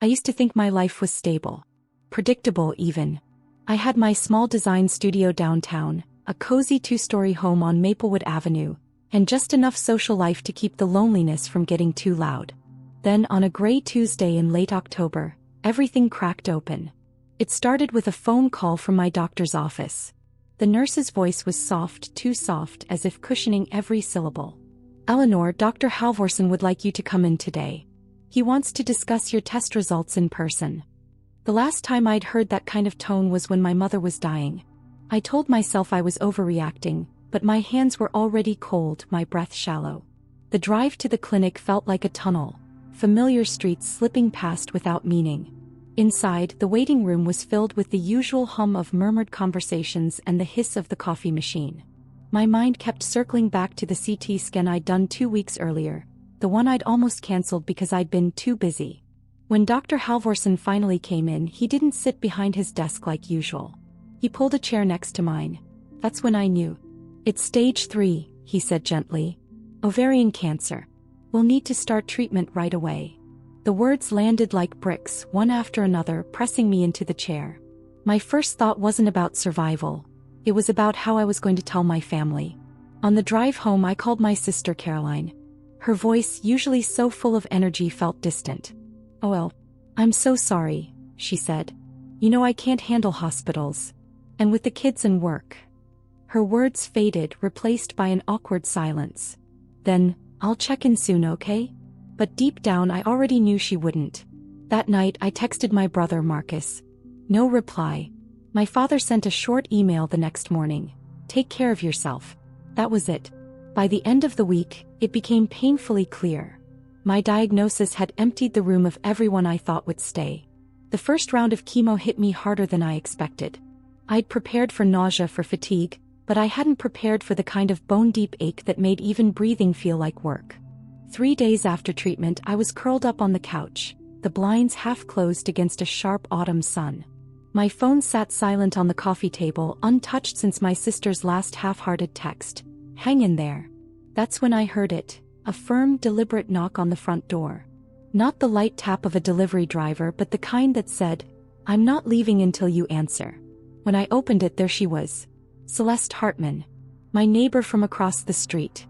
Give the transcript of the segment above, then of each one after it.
I used to think my life was stable. Predictable even. I had my small design studio downtown, a cozy two-story home on Maplewood Avenue, and just enough social life to keep the loneliness from getting too loud. Then on a gray Tuesday in late October, everything cracked open. It started with a phone call from my doctor's office. The nurse's voice was soft, too soft, as if cushioning every syllable. "Eleanor, Dr. Halvorsen would like you to come in today. He wants to discuss your test results in person." The last time I'd heard that kind of tone was when my mother was dying. I told myself I was overreacting, but my hands were already cold, my breath shallow. The drive to the clinic felt like a tunnel, familiar streets slipping past without meaning. Inside, the waiting room was filled with the usual hum of murmured conversations and the hiss of the coffee machine. My mind kept circling back to the CT scan I'd done 2 weeks earlier, the one I'd almost cancelled because I'd been too busy. When Dr. Halvorsen finally came in, he didn't sit behind his desk like usual. He pulled a chair next to mine. That's when I knew. "It's stage 3, he said gently. "Ovarian cancer. We'll need to start treatment right away." The words landed like bricks, one after another, pressing me into the chair. My first thought wasn't about survival. It was about how I was going to tell my family. On the drive home, I called my sister Caroline. Her voice, usually so full of energy, felt distant. "Oh well, I'm so sorry," she said. "You know I can't handle hospitals. And with the kids and work." Her words faded, replaced by an awkward silence. Then, "I'll check in soon, okay?" But deep down I already knew she wouldn't. That night I texted my brother Marcus. No reply. My father sent a short email the next morning. "Take care of yourself." That was it. By the end of the week, it became painfully clear. My diagnosis had emptied the room of everyone I thought would stay. The first round of chemo hit me harder than I expected. I'd prepared for nausea, for fatigue, but I hadn't prepared for the kind of bone-deep ache that made even breathing feel like work. 3 days after treatment, I was curled up on the couch, the blinds half closed against a sharp autumn sun. My phone sat silent on the coffee table, untouched since my sister's last half-hearted text. "Hang in there." That's when I heard it, a firm, deliberate knock on the front door. Not the light tap of a delivery driver, but the kind that said, "I'm not leaving until you answer." When I opened it, there she was. Celeste Hartman. My neighbor from across the street.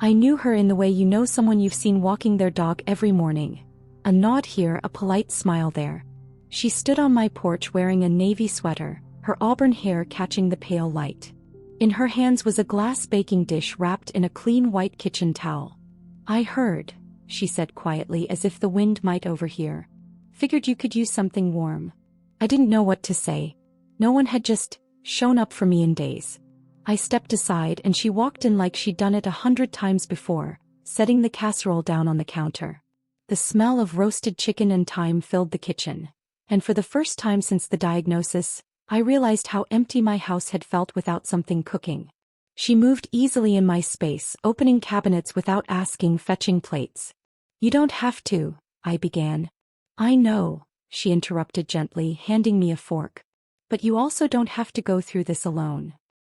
I knew her in the way you know someone you've seen walking their dog every morning. A nod here, a polite smile there. She stood on my porch wearing a navy sweater, her auburn hair catching the pale light. In her hands was a glass baking dish wrapped in a clean white kitchen towel. "I heard," she said quietly, as if the wind might overhear. "Figured you could use something warm." I didn't know what to say. No one had just shown up for me in days. I stepped aside and she walked in like she'd done it 100 times before, setting the casserole down on the counter. The smell of roasted chicken and thyme filled the kitchen. And for the first time since the diagnosis, I realized how empty my house had felt without something cooking. She moved easily in my space, opening cabinets without asking, fetching plates. "You don't have to," I began. "I know," she interrupted gently, handing me a fork. "But you also don't have to go through this alone."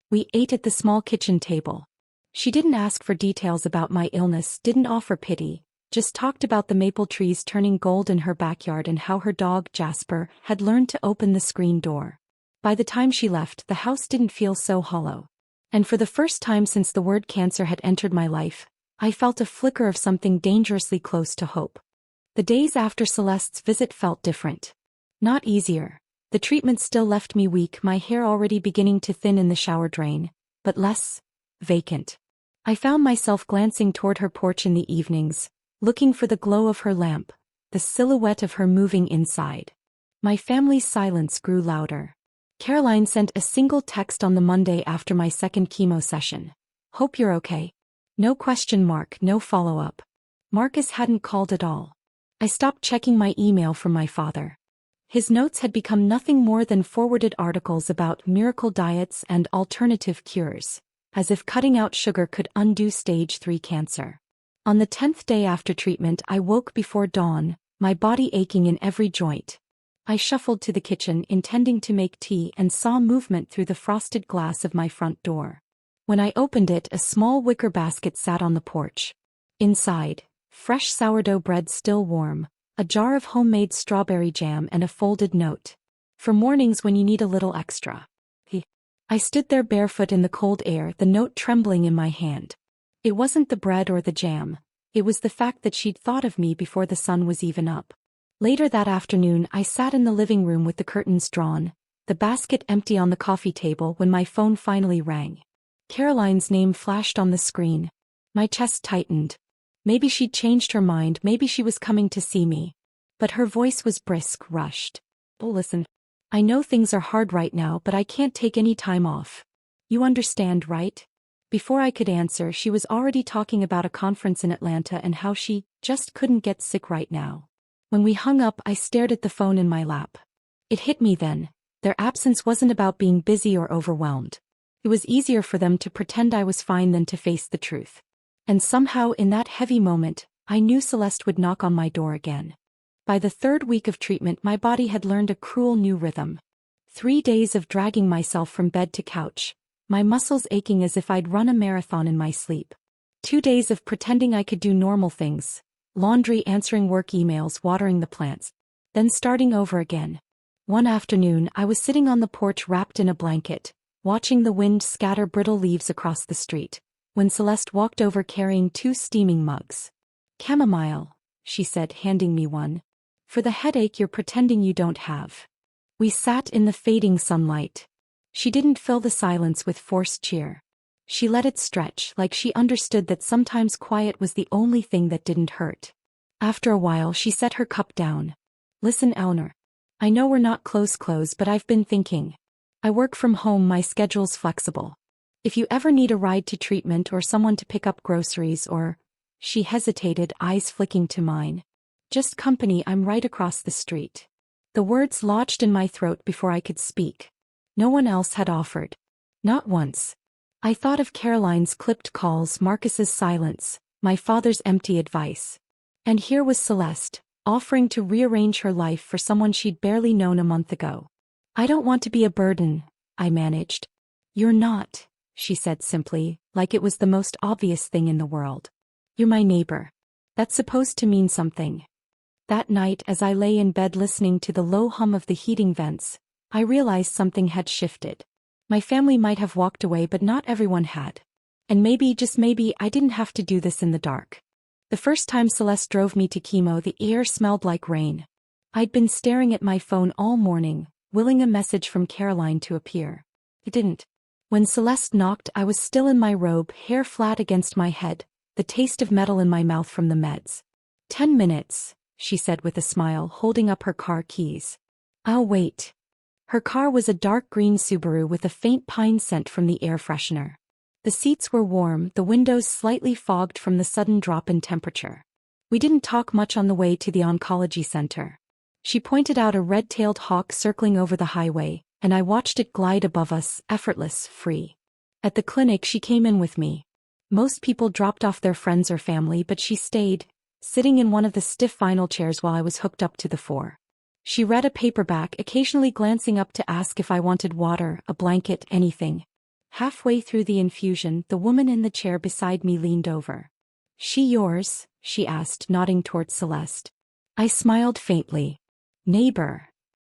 We ate at the small kitchen table. She didn't ask for details about my illness, didn't offer pity, just talked about the maple trees turning gold in her backyard and how her dog, Jasper, had learned to open the screen door. By the time she left, the house didn't feel so hollow. And for the first time since the word cancer had entered my life, I felt a flicker of something dangerously close to hope. The days after Celeste's visit felt different. Not easier. The treatment still left me weak, my hair already beginning to thin in the shower drain, but less vacant. I found myself glancing toward her porch in the evenings, looking for the glow of her lamp, the silhouette of her moving inside. My family's silence grew louder. Caroline sent a single text on the Monday after my second chemo session. "Hope you're okay." No question mark, no follow-up. Marcus hadn't called at all. I stopped checking my email from my father. His notes had become nothing more than forwarded articles about miracle diets and alternative cures, as if cutting out sugar could undo stage 3 cancer. On the 10th day after treatment, I woke before dawn, my body aching in every joint. I shuffled to the kitchen, intending to make tea, and saw movement through the frosted glass of my front door. When I opened it, a small wicker basket sat on the porch. Inside, fresh sourdough bread still warm, a jar of homemade strawberry jam and a folded note. For mornings when you need a little extra. I stood there barefoot in the cold air, the note trembling in my hand. It wasn't the bread or the jam. It was the fact that she'd thought of me before the sun was even up. Later that afternoon, I sat in the living room with the curtains drawn, the basket empty on the coffee table when my phone finally rang. Caroline's name flashed on the screen. My chest tightened. Maybe she'd changed her mind, maybe she was coming to see me. But her voice was brisk, rushed. "Oh, listen. I know things are hard right now, but I can't take any time off. You understand, right?" Before I could answer, she was already talking about a conference in Atlanta and how she just couldn't get sick right now. When we hung up, I stared at the phone in my lap. It hit me then. Their absence wasn't about being busy or overwhelmed. It was easier for them to pretend I was fine than to face the truth. And somehow in that heavy moment, I knew Celeste would knock on my door again. By the third week of treatment, my body had learned a cruel new rhythm. 3 days of dragging myself from bed to couch, my muscles aching as if I'd run a marathon in my sleep. 2 days of pretending I could do normal things, laundry, answering work emails, watering the plants. Then starting over again. One afternoon, I was sitting on the porch wrapped in a blanket, watching the wind scatter brittle leaves across the street, when Celeste walked over carrying 2 steaming mugs. "Chamomile," she said, handing me one. "For the headache you're pretending you don't have." We sat in the fading sunlight. She didn't fill the silence with forced cheer. She let it stretch, like she understood that sometimes quiet was the only thing that didn't hurt. After a while, she set her cup down. "Listen, Eleanor. I know we're not close, but I've been thinking. I work from home, my schedule's flexible. If you ever need a ride to treatment or someone to pick up groceries or..." She hesitated, eyes flicking to mine. "Just company, I'm right across the street." The words lodged in my throat before I could speak. No one else had offered. Not once. I thought of Caroline's clipped calls, Marcus's silence, my father's empty advice. And here was Celeste, offering to rearrange her life for someone she'd barely known a month ago. "I don't want to be a burden," I managed. "You're not," she said simply, like it was the most obvious thing in the world. "You're my neighbor. That's supposed to mean something." That night, as I lay in bed listening to the low hum of the heating vents, I realized something had shifted. My family might have walked away, but not everyone had. And maybe, just maybe, I didn't have to do this in the dark. The first time Celeste drove me to chemo, the air smelled like rain. I'd been staring at my phone all morning, willing a message from Caroline to appear. It didn't. When Celeste knocked, I was still in my robe, hair flat against my head, the taste of metal in my mouth from the meds. 10 minutes, she said with a smile, holding up her car keys. "I'll wait." Her car was a dark green Subaru with a faint pine scent from the air freshener. The seats were warm, the windows slightly fogged from the sudden drop in temperature. We didn't talk much on the way to the oncology center. She pointed out a red-tailed hawk circling over the highway, and I watched it glide above us, effortless, free. At the clinic, she came in with me. Most people dropped off their friends or family, but she stayed, sitting in one of the stiff vinyl chairs while I was hooked up to the 4. She read a paperback, occasionally glancing up to ask if I wanted water, a blanket, anything. Halfway through the infusion, the woman in the chair beside me leaned over. "She yours?" she asked, nodding towards Celeste. I smiled faintly. "Neighbor."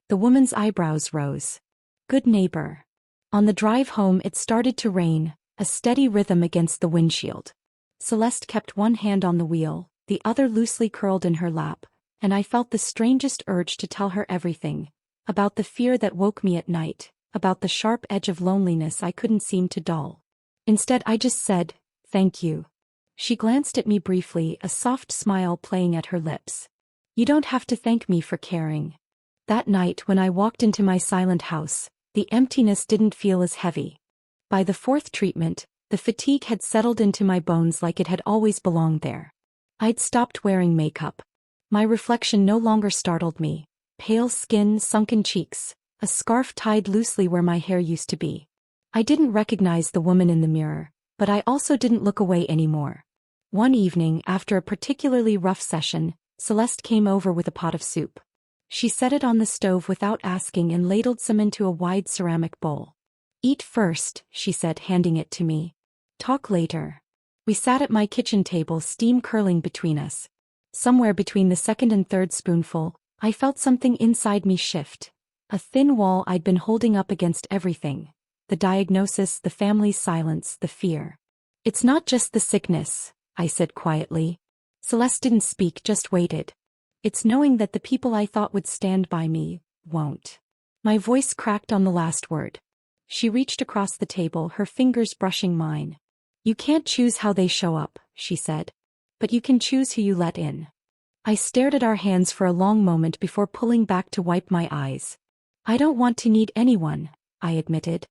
The woman's eyebrows rose. "Good neighbor." On the drive home, it started to rain, a steady rhythm against the windshield. Celeste kept one hand on the wheel, the other loosely curled in her lap, and I felt the strangest urge to tell her everything, about the fear that woke me at night, about the sharp edge of loneliness I couldn't seem to dull. Instead, I just said, "Thank you." She glanced at me briefly, a soft smile playing at her lips. "You don't have to thank me for caring." That night, when I walked into my silent house, the emptiness didn't feel as heavy. By the 4th treatment, the fatigue had settled into my bones like it had always belonged there. I'd stopped wearing makeup. My reflection no longer startled me. Pale skin, sunken cheeks, a scarf tied loosely where my hair used to be. I didn't recognize the woman in the mirror, but I also didn't look away anymore. One evening, after a particularly rough session, Celeste came over with a pot of soup. She set it on the stove without asking and ladled some into a wide ceramic bowl. "Eat first," she said, handing it to me. "Talk later." We sat at my kitchen table, steam curling between us. Somewhere between the second and third spoonful, I felt something inside me shift. A thin wall I'd been holding up against everything. The diagnosis, the family's silence, the fear. It's not just the sickness, I said quietly. Celeste didn't speak, just waited. It's knowing that the people I thought would stand by me, won't. My voice cracked on the last word. She reached across the table, her fingers brushing mine. You can't choose how they show up, she said. But you can choose who you let in. I stared at our hands for a long moment before pulling back to wipe my eyes. I don't want to need anyone, I admitted.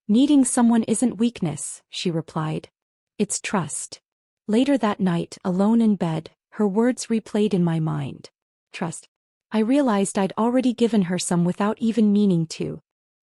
Needing someone isn't weakness, she replied. It's trust. Later that night, alone in bed, her words replayed in my mind. Trust. I realized I'd already given her some without even meaning to.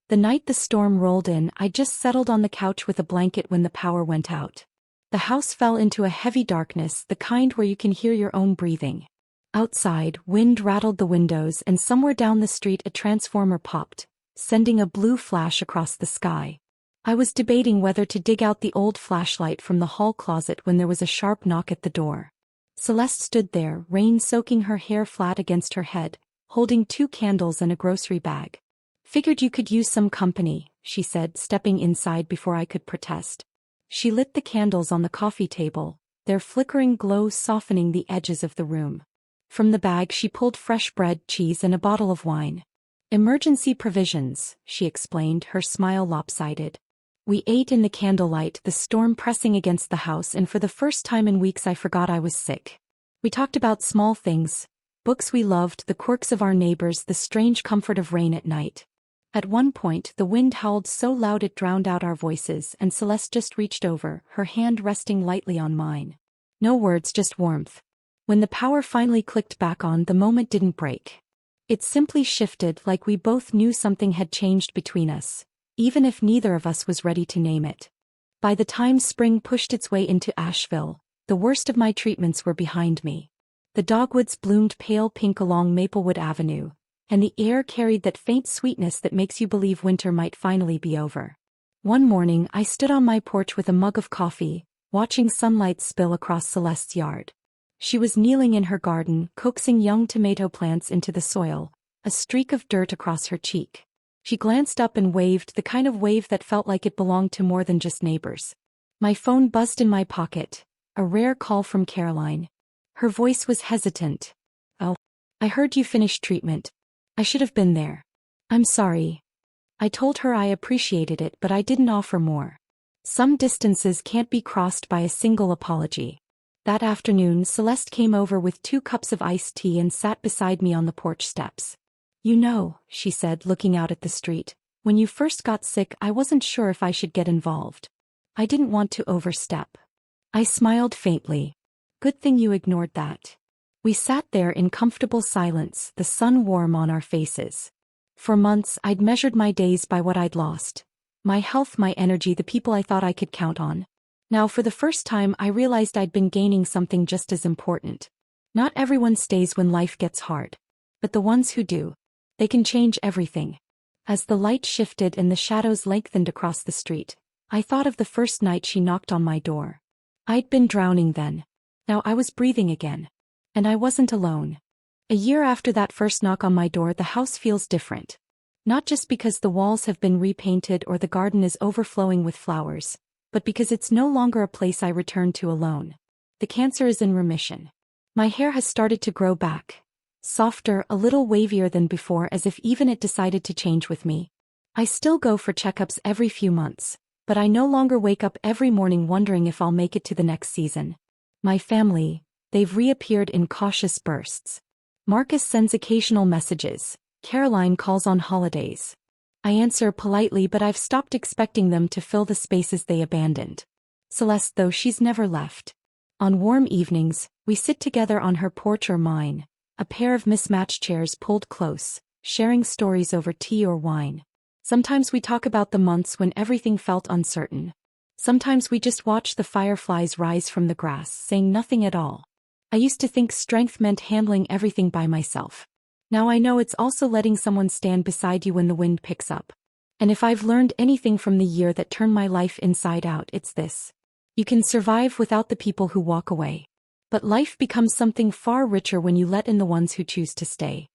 The night the storm rolled in, I just settled on the couch with a blanket when the power went out. The house fell into a heavy darkness, the kind where you can hear your own breathing. Outside, wind rattled the windows, and somewhere down the street a transformer popped, sending a blue flash across the sky. I was debating whether to dig out the old flashlight from the hall closet when there was a sharp knock at the door. Celeste stood there, rain soaking her hair flat against her head, holding 2 candles and a grocery bag. Figured you could use some company, she said, stepping inside before I could protest. She lit the candles on the coffee table, their flickering glow softening the edges of the room. From the bag she pulled fresh bread, cheese, and a bottle of wine. Emergency provisions, she explained, her smile lopsided. We ate in the candlelight, the storm pressing against the house, and for the first time in weeks I forgot I was sick. We talked about small things, books we loved, the quirks of our neighbors, the strange comfort of rain at night. At one point, the wind howled so loud it drowned out our voices, and Celeste just reached over, her hand resting lightly on mine. No words, just warmth. When the power finally clicked back on, the moment didn't break. It simply shifted, like we both knew something had changed between us, even if neither of us was ready to name it. By the time spring pushed its way into Asheville, the worst of my treatments were behind me. The dogwoods bloomed pale pink along Maplewood Avenue, and the air carried that faint sweetness that makes you believe winter might finally be over. One morning I stood on my porch with a mug of coffee, watching sunlight spill across Celeste's yard. She was kneeling in her garden, coaxing young tomato plants into the soil, a streak of dirt across her cheek. She glanced up and waved, the kind of wave that felt like it belonged to more than just neighbors. My phone buzzed in my pocket, a rare call from Caroline. Her voice was hesitant. Oh, I heard you finished treatment. I should have been there. I'm sorry. I told her I appreciated it, but I didn't offer more. Some distances can't be crossed by a single apology. That afternoon, Celeste came over with 2 cups of iced tea and sat beside me on the porch steps. You know, she said, looking out at the street, when you first got sick, I wasn't sure if I should get involved. I didn't want to overstep. I smiled faintly. Good thing you ignored that. We sat there in comfortable silence, the sun warm on our faces. For months, I'd measured my days by what I'd lost. My health, my energy, the people I thought I could count on. Now, for the first time, I realized I'd been gaining something just as important. Not everyone stays when life gets hard. But the ones who do, they can change everything. As the light shifted and the shadows lengthened across the street, I thought of the first night she knocked on my door. I'd been drowning then. Now I was breathing again. And I wasn't alone. A year after that first knock on my door, the house feels different. Not just because the walls have been repainted or the garden is overflowing with flowers, but because it's no longer a place I return to alone. The cancer is in remission. My hair has started to grow back. Softer, a little wavier than before, as if even it decided to change with me. I still go for checkups every few months, but I no longer wake up every morning wondering if I'll make it to the next season. My family, they've reappeared in cautious bursts. Marcus sends occasional messages. Caroline calls on holidays. I answer politely, but I've stopped expecting them to fill the spaces they abandoned. Celeste, though, she's never left. On warm evenings, we sit together on her porch or mine, a pair of mismatched chairs pulled close, sharing stories over tea or wine. Sometimes we talk about the months when everything felt uncertain. Sometimes we just watch the fireflies rise from the grass, saying nothing at all. I used to think strength meant handling everything by myself. Now I know it's also letting someone stand beside you when the wind picks up. And if I've learned anything from the year that turned my life inside out, it's this. You can survive without the people who walk away. But life becomes something far richer when you let in the ones who choose to stay.